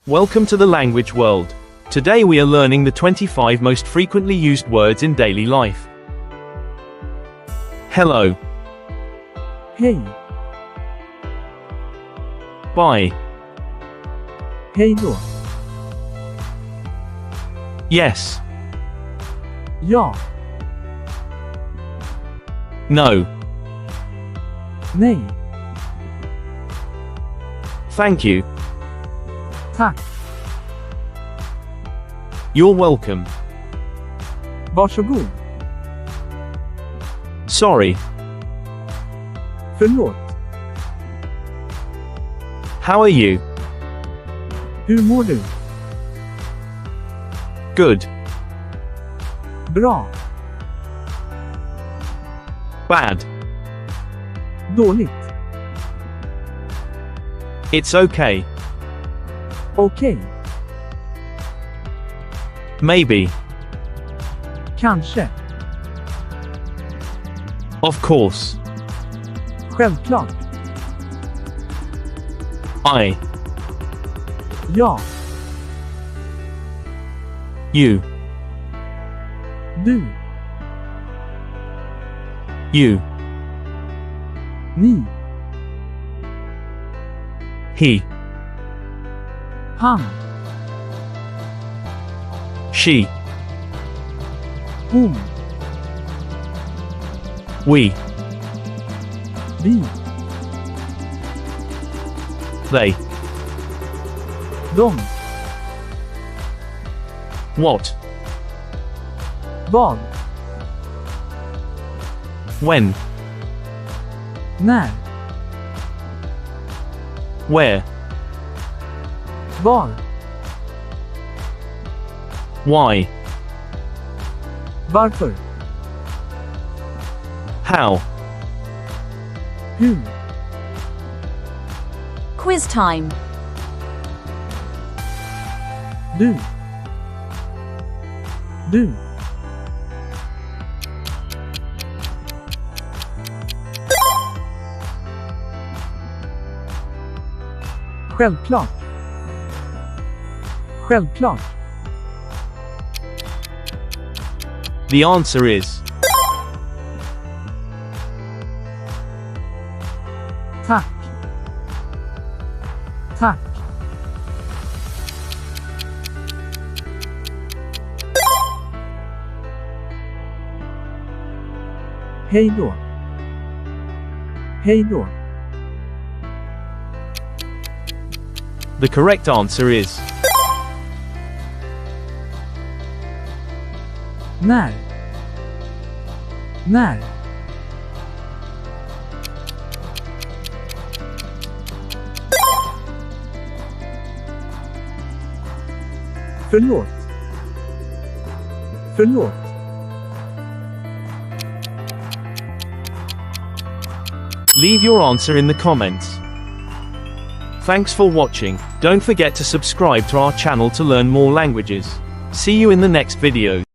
Welcome to the language world. Today we are learning the 25 most frequently used words in daily life. Hello. Hej. Bye. Hej då. Yes. Ja. No. Nej. Thank you. Tack. You're welcome. Varsågod. Sorry. Förlåt. How are you? Hur mår du? Good. Bra. Bad. Dåligt. It's okay. Okej. Maybe. Kanske. Of course. Självklart. I. Ja. You. Du. You. Ni. He. Han. She. Hon. We. Vi. They. De. What? Vad. When? När. Where? Var. Why? Varför. How? Hur. Quiz time. Du. Du. Självklart. Självklart. The answer is Tack. Tack. Hej då. Hej då. The correct answer is När. När. Förlåt. Förlåt. Leave your answer in the comments. Thanks for watching. Don't forget to subscribe to our channel to learn more languages. See you in the next video.